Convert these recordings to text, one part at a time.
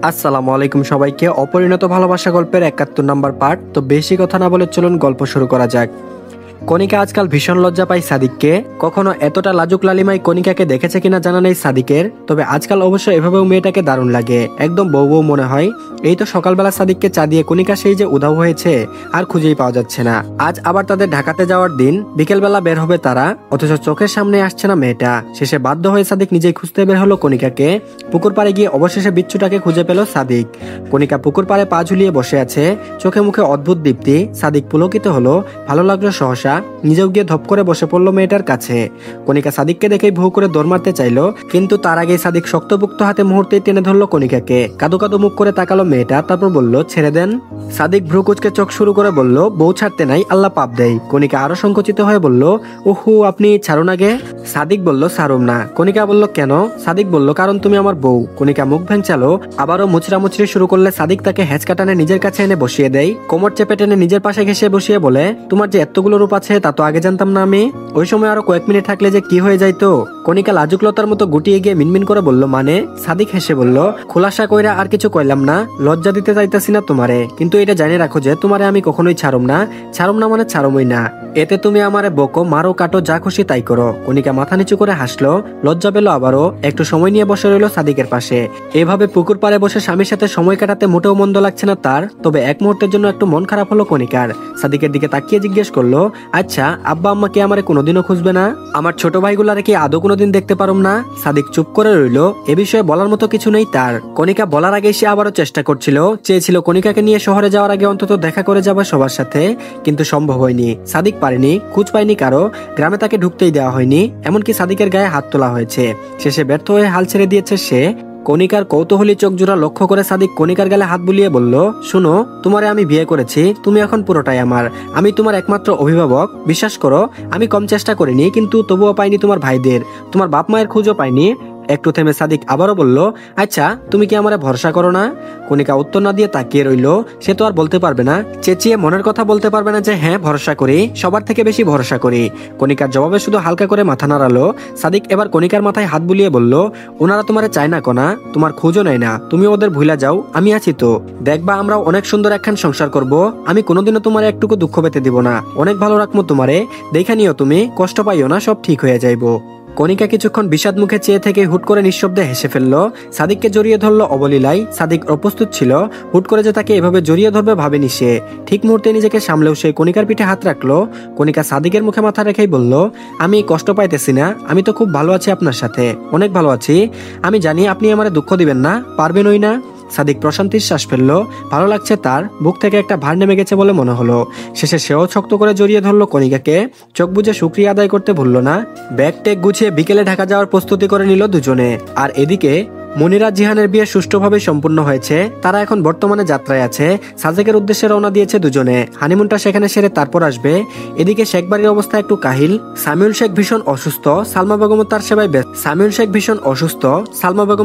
আসসালামু আলাইকুম সবাইকে। অপরিণত ভালোবাসা গল্পের ৭১ নাম্বার পার্ট। তো বেশি কথা না বলে চলুন গল্প শুরু করা যাক। কণিকা আজকাল ভীষণ লজ্জা পায় সাদিককে। কখনো এতটা লাজুক লালিমায় কণিকাকে দেখেছে কিনা জানা নেই সাদিকের, তবে আজকাল অবশ্য এভাবেও মেয়েটাকে দারুণ লাগে, একদম বউ বউ মনে হয়। এই তো সকালবেলা সাদিককে চা দিয়ে কণিকা সেই যে উধাও হয়েছে, আর খুঁজেই পাওয়া যাচ্ছে না। আজ আবার তাদের ঢাকাতে যাওয়ার দিন, বিকেলবেলা বের হবে তারা, অথচ চোখের সামনে আসছে না মেয়েটা। শেষে বাধ্য হয়ে সাদিক নিজেই খুঁজতে বের হলো কণিকাকে। পুকুর পাড়ে গিয়ে অবশেষে বিচ্ছুটাকে খুঁজে পেল সাদিক। কণিকা পুকুর পাড়ে পা ঝুলিয়ে বসে আছে, চোখে মুখে অদ্ভুত দীপ্তি। সাদিক পুলকিত হলো, ভালো লাগলো সহসা। নিজেও গিয়ে ধপ করে বসে পড়লো মেয়েটার কাছে। কণিকা সাদিককে দেখেই ভু করে দৌড় মারতে চাইলো, কিন্তু তার আগেই সাদিক শক্তপুক্ত হাতে মুহূর্তেই টেনে ধরলো কণিকাকে। কাদো কাদো মুখ করে তাকালো মেয়েটা, তারপর বলল, ছেড়ে দেন। সাদিক ভ্রু কুচকে চোখ শুরু করে বলল, বউ ছাড়তে নাই, আল্লাহ পাপ দেয়। কণিকা আরো সংকুচিত হয়ে বলল, ওহু আপনি ছাড়ুন আগে। সাদিক বলল, ছাড়ুম না। কণিকা বলল, কেন? সাদিক বলল, কারণ তুমি আমার বউ। কণিকা মুখ ভেঙচালো, আবারও মুচড়ামুচড়ি শুরু করলে সাদিক তাকে হ্যাঁচকা টানে নিজের কাছে এনে বসিয়ে দেয়। কোমর চেপে টেনে নিজের পাশে ঘেঁষে বসিয়ে বলে, তোমার যে এতগুলো রূপ আছে তা তো আগে জানতাম না আমি। ওই সময় আরো কয়েক মিনিট থাকলে যে কি হয়ে যাইতো। কণিকা লাজুকলতার মতো গুটিয়ে গিয়ে মিনমিন করে বলল, মানে? সাদিক হেসে বলল, খোলাসা কইরা আর কিছু কইলাম না, লজ্জা দিতে চাইতাছি না তোমারে, কিন্তু এটা জানি রাখো যে তোমারে আমি কখনোই ছাড়ুম না। ছাড়ুম না মানে ছাড়ুমই না। এতে তুমি আমারে বকো, মারো, কাটো, যা খুশি তাই করো। কণিকা মাথা নিচু করে হাসলো, লজ্জা পেল আবারও। একটু সময় নিয়ে বসে রইল সাদিকের পাশে। এভাবে পুকুর পাড়ে বসে স্বামীর সাথে সময় কাটাতে মোটেও মন্দ লাগছে না তার, তবে এক মুহূর্তের জন্য একটু মন খারাপ হলো কণিকার। সাদিকের দিকে তাকিয়ে জিজ্ঞেস করলো, আচ্ছা আব্বা আম্মা কি আমারে কোনোদিনও খুঁজবে না? আমার ছোট ভাইগুলারে কি আদৌ কোনোদিন দেখতে পারুম না? সাদিক চুপ করে রইল, এ বিষয়ে বলার মতো কিছু নেই তার। কণিকা বলার আগে সে আবারও চেষ্টা করছিল, চেয়েছিল কণিকাকে নিয়ে শহরে যাওয়ার আগে অন্তত দেখা করে যাবে সবার সাথে, কিন্তু সম্ভব হয়নি। সাদিক পারেনি, খোঁজ পায়নি কারো, গ্রামে তাকে ঢুকতেই দেওয়া হয়নি, এমনকি সাদিকের গায়ে হাত তোলা হয়েছে। শেষে ব্যর্থ হয়ে হাল ছেড়ে দিয়েছে সে। কণিকার কৌতূহলী চোখ জোড়া লক্ষ্য করে সাদিক কণিকার গালে হাত বুলিয়ে বলল, শুনো, তোমারে আমি বিয়ে করেছি, তুমি এখন পুরোটাই আমার। আমি তোমার একমাত্র অভিভাবক, বিশ্বাস করো। আমি কম চেষ্টা করিনি, কিন্তু তবুও পাইনি তোমার ভাইদের, তোমার বাপ মায়ের খোঁজও পাইনি। একটু থেমে সাদিক আবারও বলল, আচ্ছা তুমি কি আমারে ভরসা করো না? কণিকা উত্তর না দিয়ে তাকিয়ে রইল। সে তো আর বলতে পারবে না, চেঁচিয়ে মনের কথা বলতে পারবে না যে হ্যাঁ ভরসা করি, সবার থেকে বেশি ভরসা করি। কণিকার জবাবে শুধু হালকা করে মাথা নাড়ালো। সাদিক এবার কণিকার মাথায় হাত বুলিয়ে বলল, ওনারা তোমারে চায় না কণা, তোমার খোঁজও নেয় না, তুমি ওদের ভুলা যাও, আমি আছি তো। দেখবা আমরা অনেক সুন্দর একখান সংসার করব, আমি কোনোদিনও তোমার একটুকু দুঃখ পেতে দিব না, অনেক ভালো রাখবো তোমারে, দেখা নিও তুমি, কষ্ট পাইও না, সব ঠিক হয়ে যাইবো। কণিকা কিছুক্ষণ বিষাদ মুখে চেয়ে থেকে হুট করে নিঃশব্দে হেসে ফেললো। সাদিককে জড়িয়ে ধরলো অবলীলায়। সাদিক অপ্রস্তুত ছিল, হুট করে যে তাকে এভাবে জড়িয়ে ধরবে ভাবেনি সে। ঠিক মুহূর্তে নিজেকে সামলেও সে কণিকার পিঠে হাত রাখলো। কণিকা সাদিকের মুখে মাথা রেখেই বলল, আমি কষ্ট পাইতেছি না, আমি তো খুব ভালো আছি আপনার সাথে, অনেক ভালো আছি। আমি জানি আপনি আমারে দুঃখ দিবেন না, পারবেনই না। সাদিক প্রশান্তির শ্বাস ফেললো, ভালো লাগছে তার, বুক থেকে একটা ভার নেমে গেছে বলে মনে হলো। শেষে সেও শক্ত করে জড়িয়ে ধরলো কণিকাকে। চোখ বুজে শুকরিয়া আদায় করতে ভুলল না। ব্যাগ টেক গুছিয়ে বিকেলে ঢাকা যাওয়ার প্রস্তুতি করে নিল দুজনে। আর এদিকে মনিরা জিহানের বিয়ে সুষ্ঠুভাবে সম্পূর্ণ হয়েছে। তারা এখন বর্তমানে যাত্রায় আছে, সাজেকের উদ্দেশ্যে রওনা দিয়েছে দুজনে। হানিমুনটা সেখানে সেরে তারপর আসবে। এদিকে শেখ বাড়ির অবস্থা একটু কাহিল। সামিউল শেখ ভীষণ অসুস্থ, সালমা বেগম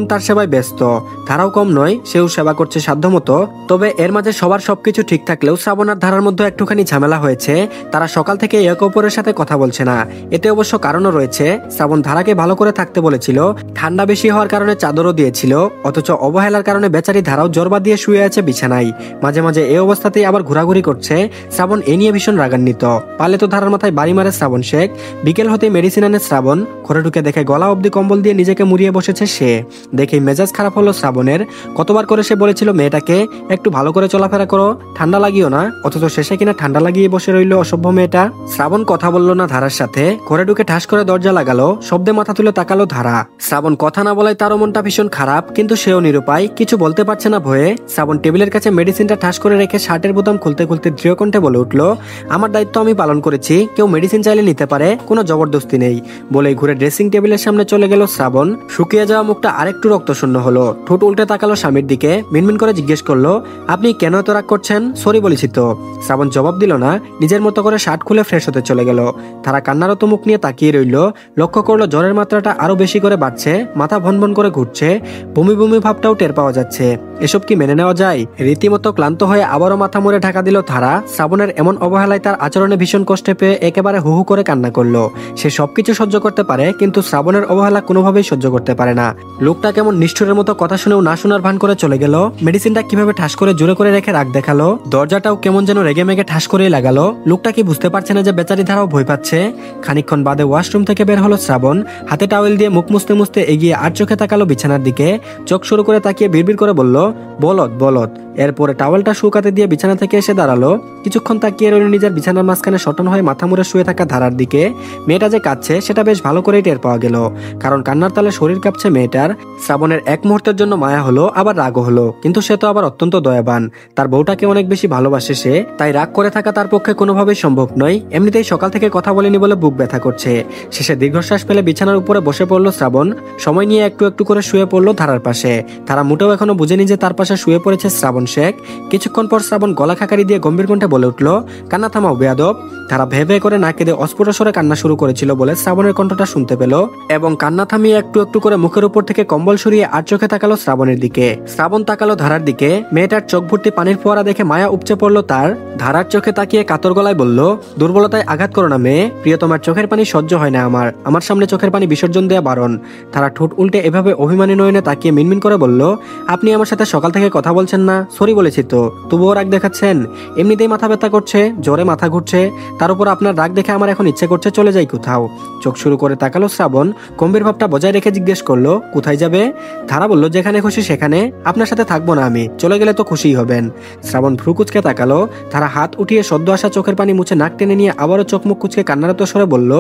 তার সেবায় ব্যস্ত। ধারাও কম নয়, সেও সেবা করছে সাধ্যমতো। তবে এর মাঝে সবার সবকিছু ঠিক থাকলেও শ্রাবণ আর ধারার মধ্যে একটুখানি ঝামেলা হয়েছে। তারা সকাল থেকে একে অপরের সাথে কথা বলছে না। এতে অবশ্য কারণও রয়েছে। শ্রাবণ ধারাকে ভালো করে থাকতে বলেছিল, ঠান্ডা বেশি হওয়ার কারণে চাদরও দিয়েছিল, অথচ অবহেলার কারণে বেচারি ধারাও জরবা দিয়ে শুয়ে আছে বিছানায়। মাঝে মাঝে এই অবস্থাতেই আবার ঘোরাঘুরি করছে। শ্রাবণ এ নিয়ে ভীষণ রাগান্বিত। পালে তো ধারার মাথায় বাড়ি মারে শ্রাবণ শেখ। বিকেল হতেই মেডিসিন আনে শ্রাবণ। ঘরে ঢুকে দেখে গলা অবধি কম্বল দিয়ে নিজেকে মুড়িয়ে বসেছে সে। দেখেই মেজাজ খারাপ হলো শ্রাবণের। কতবার করে সে বলেছিল মেয়েটাকে একটু ভালো করে চলাফেরা করো, ঠান্ডা লাগিও না, অথচ শেষে কিনা ঠান্ডা লাগিয়ে বসে রইল অসভ্য মেয়েটা। শ্রাবণ কথা বলল না ধারার সাথে। ঘরে ঢুকে ঠাস করে দরজা লাগালো, শব্দে মাথা তুলে তাকালো ধারা। শ্রাবণ কথা না বলায় তারও মনটা ভীষণ খারাপ, কিন্তু সেও নিরুপায়, কিছু বলতে পারছে না ভয়ে। শ্রাবণ টেবিলের কাছে মেডিসিনটা ঠাস করে রেখে শার্টের বোতাম খুলতে খুলতে দৃঢ় কণ্ঠে বলে উঠল, আমার দায়িত্ব আমি পালন করেছি, কেউ মেডিসিন চাইলে নিতে পারে, কোনো জবরদস্তি নেই। বলেই ঘুরে ড্রেসিং টেবিলের সামনে চলে গেল শ্রাবণ। শুকিয়ে যাওয়া মুখটা আরেকটু রক্তশূন্য হলো। ঠোঁট উল্টে তাকালো স্বামীর দিকে, মিনমিন করে জিজ্ঞেস করলো, আপনি কেন এত রাগ করছেন? সরি বলেছি তো। শ্রাবণ জবাব দিল না, নিজের মতো করে শার্ট খুলে ফ্রেশ হতে চলে গেল। তারা কান্নারত মুখ নিয়ে তাকিয়ে রইল। লক্ষ্য করলো জ্বরের মাত্রাটা আরো বেশি করে বাড়ছে, মাথা ভনভন করে ঘুরছে। বমি বমি ভাবটাও টের পাওয়া যাচ্ছে। এসব কি মেনে নেওয়া যায়? রীতিমতো ক্লান্ত হয়ে আবারও মাথা মুড়ে ঢাকা দিল ধারা। শ্রাবণের এমন অবহেলায় তার আচরণে ভীষণ কষ্টে পেয়ে একেবারে হু হু করে কান্না করলো। সে সবকিছু সহ্য করতে পারে, কিন্তু শ্রাবণের অবহেলা কোনোভাবেই সহ্য করতে পারে না। লোকটা কেমন নিষ্ঠুরের মতো কথা শুনেও না শোনার ভান করে চলে গেল। মেডিসিনটা কিভাবে ঠাস করে জোরে করে রেখে রাগ দেখালো। দরজাটাও কেমন যেন রেগে মেগে ঠাস করেই লাগালো। লোকটা কি বুঝতে পারছে না যে বেচারি ধারাও ভয় পাচ্ছে? খানিকক্ষণ বাদে ওয়াশরুম থেকে বের হলো শ্রাবণ। হাতে টাওয়েল দিয়ে মুখ মুছতে মুছতে এগিয়ে আর চোখে তাকালো বিছানার দিকে। চোখ শুরু করে তাকিয়ে বিড়বিড় করে বলল, বলদ বলদ। এরপরে টাওয়েলটা শুকাতে দিয়ে বিছানা থেকে এসে দাঁড়ালো। কিছুক্ষণ তাকিয়ে রইল নিজের বিছানার মাঝখানে শটান হয়ে মাথা মুড়ে শুয়ে থাকা ধারার দিকে। মেয়েটা যে কাঁদছে সেটা বেশ ভালো করেই টের পাওয়া গেল, কারণ কান্নার তালে শরীর কাঁপছে মেয়েটার। শ্রাবণের এক মুহূর্তের জন্য মায়া হলো, আবার রাগও হলো, কিন্তু সে তো আবার অত্যন্ত দয়াবান। তার বউটাকে অনেক বেশি ভালোবাসে সে, তাই রাগ করে থাকা তার পক্ষে কোনোভাবেই সম্ভব নয়। এমনিতেই সকাল থেকে কথা বলেনি বলে বুক ব্যথা করছে। শেষে দীর্ঘশ্বাস ফেলে বিছানার উপরে বসে পড়লো শ্রাবণ। সময় নিয়ে একটু একটু করে শুয়ে পড়লো ধারার পাশে। তারা মোটেও এখনো বুঝেনি যে তার পাশে শুয়ে পড়েছে শ্রাবণ শেখ। কিছুক্ষণ পর শ্রাবণ গলা খাকারি দিয়ে গম্ভীর কণ্ঠে বলে উঠল, কান্না থামাও বেয়াদব। তারা ভে ভে করে না কেঁদে অস্ফুট স্বরে কান্না শুরু করেছিল বলে শ্রাবণের কণ্ঠটা শুনতে পেল, এবং কান্না থামিয়ে একটু একটু করে মুখের উপর থেকে কম্বল সরিয়ে আর চোখে তাকালো শ্রাবণের দিকে। শ্রাবণ তাকালো ধারার দিকে। মেয়েটার চোখ ভর্তি পানির ফোয়ারা দেখে মায়া উপচে পড়লো তার। ধারার চোখে তাকিয়ে কাতর গলায় বলল, দুর্বলতায় আঘাত করো না মেয়ে, প্রিয় তোমার চোখের পানি সহ্য হয় না আমার সামনে চোখের পানি বিসর্জন দেয়া বারণ। তারা ঠোঁট উল্টে এভাবে অভিমানী নয়নে তাকিয়ে মিনমিন করে বলল, আপনি আমার সাথে সকাল থেকে কথা বলছেন না? সরি বলেছি তো, তবুও রাগ দেখাচ্ছেন? এমনিতেই মাথা ব্যথা করছে, জ্বরে মাথা ঘুরছে, তার উপর আপনার রাগ দেখে আমার এখন ইচ্ছে করছে চলে যাই কোথাও। চোখ শুরু করে তাকালো শ্রাবণ। গম্ভীর ভাবটা বজায় রেখে জিজ্ঞেস করলো, কোথায় যাবে? ধারা বলল, যেখানে খুশি সেখানে। আপনার সাথে থাকবো না আমি, চলে গেলে তো খুশিই হবেন। শ্রাবণ ভ্রু কুচকে তাকালো। ধারা হাত উঠিয়ে সদ্য আসা চোখের পানি মুছে নাক টেনে নিয়ে আবারও চোখ মুখ কুচকে কান্নারত স্বরে বলল,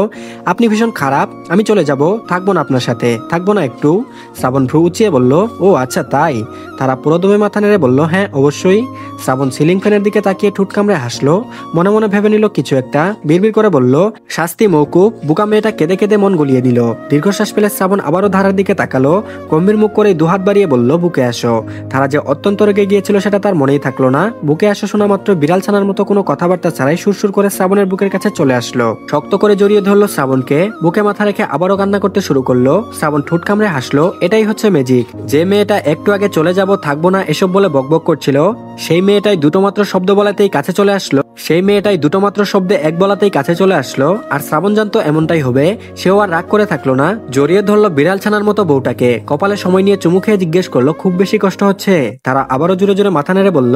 আপনি ভীষণ খারাপ, আমি চলে যাব, থাকবো না আপনার সাথে, থাকবো না একটু। শ্রাবণ ভ্রু উঁচিয়ে বলল, ও আচ্ছা তাই। তারা পুরোদমে মাথা নেড়ে বলল, হ্যাঁ অবশ্যই। শ্রাবণ সিলিং ফ্যানের দিকে তাকিয়ে ঠুট কামড়ে হাসলো। মনে মনে ভেবে নিল কিছু একটা। বিড়বিড় করে বলল, শাস্তি মৌকুব। বুকা মেয়েটা কেঁদে কেঁদে মন গলিয়ে দিল। দীর্ঘশ্বাস ফেলে শ্রাবণ আবারও ধারার দিকে তাকালো। গম্ভীর মুখ করে দুহাত বাড়িয়ে বলল, বুকে আসো। ধারা যে অত্যন্ত রেগে গিয়েছিল সেটা তার মনেই থাকলো না। বুকে আসো শোনা মাত্র বিড়াল ছানার মতো কোনো কথাবার্তা ছাড়াই সুরসুর করে শ্রাবণের বুকের কাছে চলে আসলো। শক্ত করে জড়িয়ে ধরলো শ্রাবণকে। বুকে মাথা রেখে আবারও কান্না করতে শুরু করলো। শ্রাবণ ঠোঁট কামড়ে হাসলো। এটাই হচ্ছে ম্যাজিক। যে মেয়েটা একটু আগে চলে যাব, থাকবো না এসব বলে বকবক করছিল, সেই মেয়েটাই দুটো মাত্র শব্দ বলাতেই কাছে চলে আসলো। সেই মেয়েটাই দুটো মাত্র শব্দে এক বলাতেই কাছে চলে আসলো। আর শ্রাবণ জানতো এমনটাই হবে। সেও আর রাগ করে থাকলো না। জড়িয়ে ধরলো বিড়াল ছানার মতো বউটাকে। কপালে সময় নিয়ে চুমু খেয়ে জিজ্ঞেস করলো, খুব বেশি কষ্ট হচ্ছে? তারা আবারও জোরে জোরে মাথা নেড়ে বলল,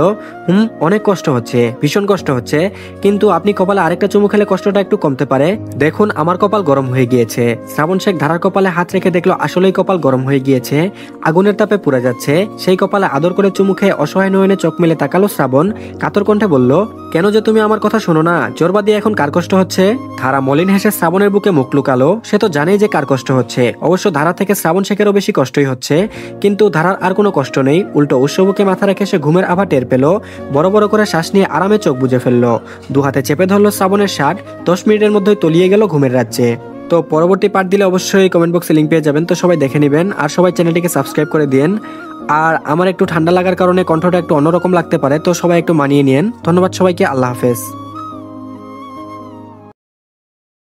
অনেক কষ্ট হচ্ছে, ভীষণ কষ্ট হচ্ছে, কিন্তু আপনি কপালে আরেকটা চুমু খেলে কষ্টটা একটু কমতে পারে। দেখুন আমার কপাল গরম হয়ে গিয়েছে। শ্রাবণ শেখ ধারার কপালে হাত রেখে দেখলো আসলেই কপাল গরম হয়ে গিয়েছে, আগুনের তাপে পুড়ে যাচ্ছে। সেই কপালে আদর করে চুমু খেয়ে অসহায় নয়নে চোখ মেলে তাকালো শ্রাবণ। কাতর কণ্ঠে বলল, কেন যে তুমি আমার কথা শোনো না? জোরবা দিয়ে এখন কার কষ্ট হচ্ছে? ধারা মলিন হেসে শ্রাবণের বুকে মুখ লুকালো। সে তো জানেই যে কার কষ্ট হচ্ছে। অবশ্য ধারা থেকে শ্রাবণ শেখেরও বেশি কষ্টই হচ্ছে, কিন্তু ধারার আর কোনো কষ্ট নেই। উল্টো উৎস বুকে মাথা রেখে সে ঘুমের আভা টের পেল। বড় বড় করে শ্বাস নিয়ে আরামে চোখ বুজে ফেললো। দু হাতে চেপে ধরলো শ্রাবণের শার্ট। 10 মিনিটের মধ্যেই তলিয়ে গেল ঘুমের রাজ্যে। তো পরবর্তী পার্ট দিলে অবশ্যই কমেন্ট বক্সে লিঙ্ক পেয়ে যাবেন, তো সবাই দেখে নেবেন। আর সবাই চ্যানেলটিকে সাবস্ক্রাইব করে দিন। আর আমার একটু ঠান্ডা লাগার কারণে কণ্ঠটা একটু অন্যরকম লাগতে পারে, তো সবাই একটু মানিয়ে নিন। ধন্যবাদ সবাইকে, আল্লাহ হাফেজ।